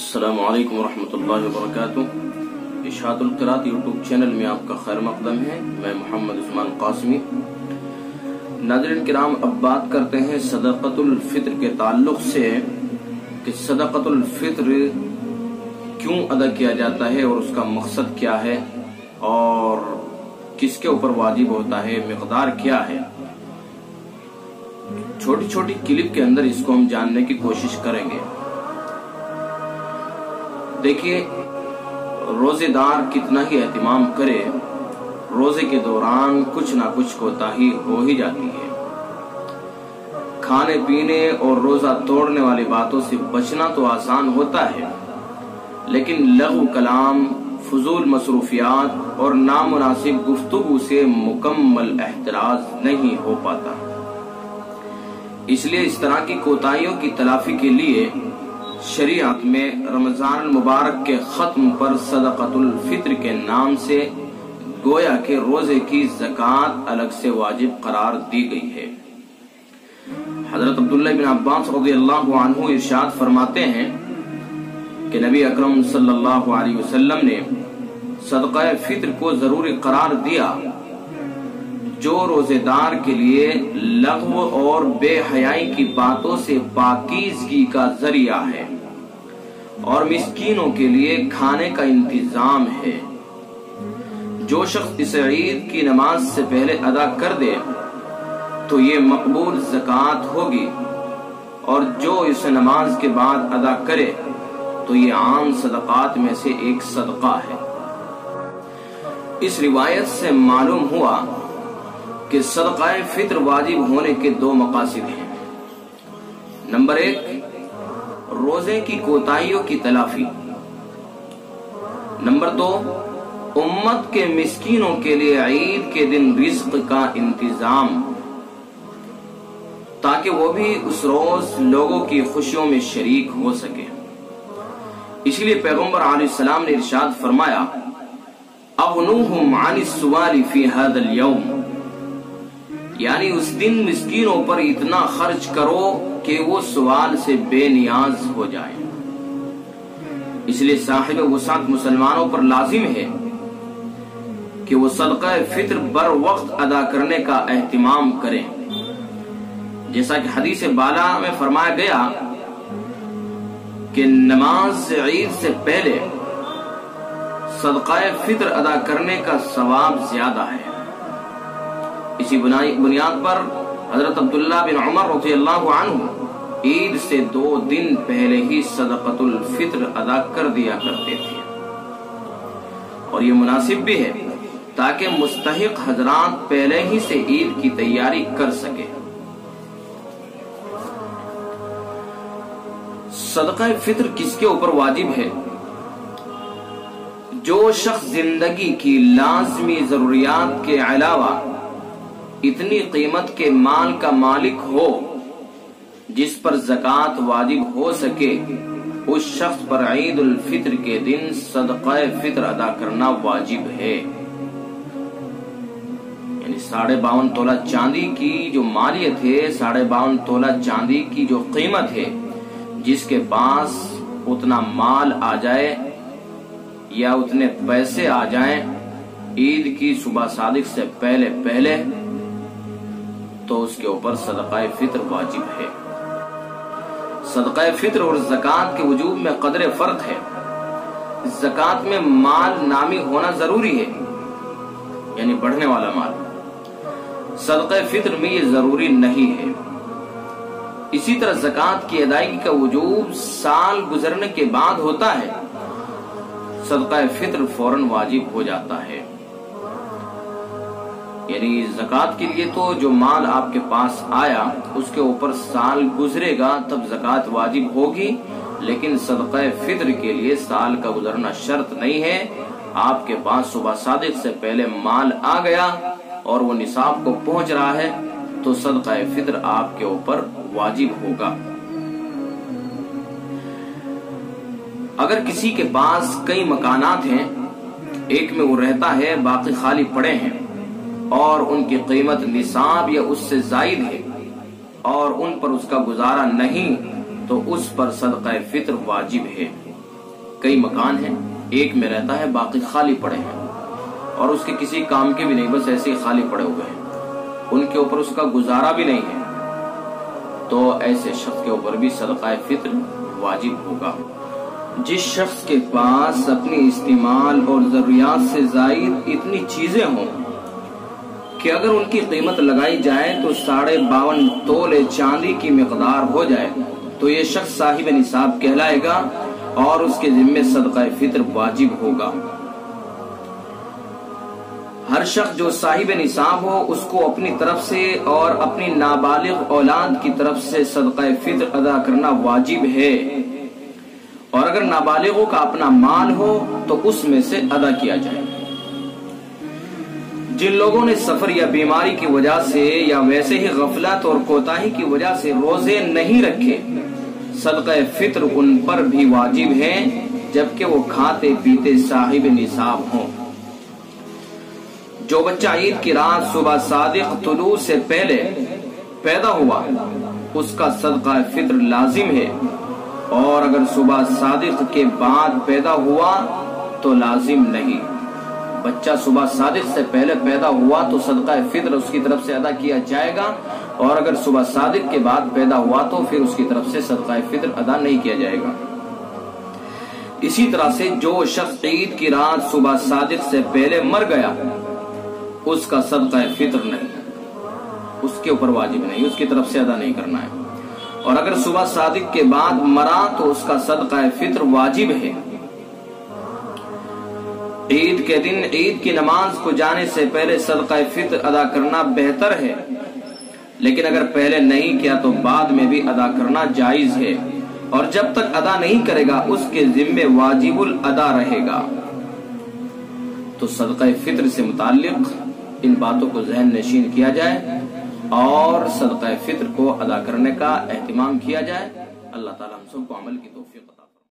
السلام علیکم ورحمۃ اللہ وبرکاتہ۔ اشاعت القرات یوٹیوب چینل میں آپ کا خیر مقدم ہے۔ میں محمد عثمان قاسمی۔ ناظرین کرام، اب بات کرتے ہیں صدقۃ الفطر کے تعلق سے کہ صدقۃ الفطر کیوں ادا کیا جاتا ہے اور اس کا مقصد کیا ہے اور کس کے اوپر واجب ہوتا ہے، مقدار کیا ہے۔ چھوٹی چھوٹی کلپ کے اندر اس کو ہم جاننے کی کوشش کریں گے۔ دیکھیے، روزے دار کتنا ہی اہتمام کرے، روزے کے دوران کچھ نہ کچھ کوتاہی ہو ہی جاتی ہے۔ کھانے پینے اور روزہ توڑنے والی باتوں سے بچنا تو آسان ہوتا ہے، لیکن لغو کلام، فضول مصروفیات اور نامناسب گفتگو سے مکمل احتراز نہیں ہو پاتا۔ اس لیے اس طرح کی کوتاہیوں کی تلافی کے لیے شریعت میں رمضان المبارک کے ختم پر صدقۃ الفطر کے نام سے گویا کہ روزے کی زکوٰۃ الگ سے واجب قرار دی گئی ہے۔ حضرت عبداللہ بن عباس رضی اللہ عنہ ارشاد فرماتے ہیں کہ نبی اکرم صلی اللہ علیہ وسلم نے صدقہ فطر کو ضروری قرار دیا جو روزے دار کے لیے لغو اور بے حیائی کی باتوں سے پاکیزگی کا ذریعہ ہے اور مسکینوں کے لیے کھانے کا انتظام ہے۔ جو شخص اس عید کی نماز سے پہلے ادا کر دے تو یہ مقبول زکوٰۃ ہوگی، اور جو اس نماز کے بعد ادا کرے تو یہ عام صدقات میں سے ایک صدقہ ہے۔ اس روایت سے معلوم ہوا کہ صدقہ فطر واجب ہونے کے دو مقاصد ہیں۔ نمبر 1، روزے کی کوتاہیوں کی تلافی۔ نمبر 2، امت کے مسکینوں کے لیے عید کے دن رزق کا انتظام، تاکہ وہ بھی اس روز لوگوں کی خوشیوں میں شریک ہو سکے۔ اس لیے پیغمبر علیہ السلام نے ارشاد فرمایا، اغنوہم عن السؤال فی ھذا اليوم، یعنی اس دن مسکینوں پر اتنا خرچ کرو کہ وہ سوال سے بے نیاز ہو جائیں۔ اس لیے صاحب وسعت مسلمانوں پر لازم ہے کہ وہ صدقہ فطر بر وقت ادا کرنے کا اہتمام کریں، جیسا کہ حدیث بالا میں فرمایا گیا کہ نماز عید سے پہلے صدقہ فطر ادا کرنے کا ثواب زیادہ ہے۔ اسی بنیاد پر حضرت عبداللہ بن عمر رضی اللہ عنہ عید سے 2 دن پہلے ہی صدقۃ الفطر ادا کر دیا کرتے تھے، اور یہ مناسب بھی ہے تاکہ مستحق حضرات پہلے ہی سے عید کی تیاری کر سکے۔ صدقہ فطر کس کے اوپر واجب ہے؟ جو شخص زندگی کی لازمی ضروریات کے علاوہ اتنی قیمت کے مال کا مالک ہو جس پر زکوٰۃ واجب ہو سکے، اس شخص پر عید الفطر کے دن صدقہ فطر ادا کرنا واجب ہے۔ یعنی 52.5 تولہ چاندی کی جو مالیت ہے، 52.5 تولہ چاندی کی جو قیمت ہے، جس کے پاس اتنا مال آ جائے یا اتنے پیسے آ جائیں عید کی صبح صادق سے پہلے تو اس کے اوپر صدقہ فطر واجب ہے۔ صدقہ فطر اور زکوٰۃ کے وجوب میں قدر فرق ہے۔ زکوٰۃ میں مال نامی ہونا ضروری ہے، یعنی بڑھنے والا مال۔ صدقہ فطر میں یہ ضروری نہیں ہے۔ اسی طرح زکوٰۃ کی ادائیگی کا وجوب سال گزرنے کے بعد ہوتا ہے، صدقہ فطر فوراً واجب ہو جاتا ہے۔ یعنی زکوٰۃ کے لیے تو جو مال آپ کے پاس آیا اس کے اوپر سال گزرے گا تب زکوٰۃ واجب ہوگی، لیکن صدقہ فطر کے لیے سال کا گزرنا شرط نہیں ہے۔ آپ کے پاس صبح صادق سے پہلے مال آ گیا اور وہ نصاب کو پہنچ رہا ہے تو صدقہ فطر آپ کے اوپر واجب ہوگا۔ اگر کسی کے پاس کئی مکانات ہیں، ایک میں وہ رہتا ہے، باقی خالی پڑے ہیں اور ان کی قیمت نصاب یا اس سے زائد ہے اور ان پر اس کا گزارا نہیں، تو اس پر صدقہ فطر واجب ہے۔ کئی مکان ہیں، ایک میں رہتا ہے، باقی خالی پڑے ہیں اور اس کے کسی کام کے بھی نہیں، بس ایسے ہی خالی پڑے ہوئے ہیں، ان کے اوپر اس کا گزارا بھی نہیں ہے، تو ایسے شخص کے اوپر بھی صدقہ فطر واجب ہوگا۔ جس شخص کے پاس اپنی استعمال اور ضروریات سے زائد اتنی چیزیں ہوں کہ اگر ان کی قیمت لگائی جائے تو 52.5 تولے چاندی کی مقدار ہو جائے تو یہ شخص صاحب نصاب کہلائے گا اور اس کے ذمے صدقہ فطر واجب ہوگا۔ ہر شخص جو صاحب نصاب ہو اس کو اپنی طرف سے اور اپنی نابالغ اولاد کی طرف سے صدقہ فطر ادا کرنا واجب ہے، اور اگر نابالغوں کا اپنا مال ہو تو اس میں سے ادا کیا جائے۔ جن لوگوں نے سفر یا بیماری کی وجہ سے یا ویسے ہی غفلت اور کوتاہی کی وجہ سے روزے نہیں رکھے، صدقہ فطر ان پر بھی واجب ہے جبکہ وہ کھاتے پیتے صاحب نصاب ہوں۔ جو بچہ عید کی رات صبح صادق طلوع سے پہلے پیدا ہوا اس کا صدقہ فطر لازم ہے، اور اگر صبح صادق کے بعد پیدا ہوا تو لازم نہیں۔ بچہ صبح صادق سے پہلے پیدا ہوا تو صدقہ فطر اس کی طرف سے ادا کیا جائے گا، اور اگر صبح صادق کے بعد پیدا ہوا تو پھر اس کی طرف سے صدقہ فطر ادا نہیں کیا جائے گا۔ اسی طرح سے جو شخص عید کی رات صبح صادق سے پہلے مر گیا اس کا صدقہ فطر نہیں، اس کے اوپر واجب نہیں، اس کی طرف سے ادا نہیں کرنا ہے، اور اگر صبح صادق کے بعد مرا تو اس کا صدقہ فطر واجب ہے۔ عید کے دن عید کی نماز کو جانے سے پہلے صدقہ فطر ادا کرنا بہتر ہے، لیکن اگر پہلے نہیں کیا تو بعد میں بھی ادا کرنا جائز ہے، اور جب تک ادا نہیں کرے گا اس کے ذمے واجب الادا رہے گا۔ تو صدقہ فطر سے متعلق ان باتوں کو ذہن نشین کیا جائے اور صدقہ فطر کو ادا کرنے کا اہتمام کیا جائے۔ اللہ تعالیٰ ہم سب کو عمل کی توفیق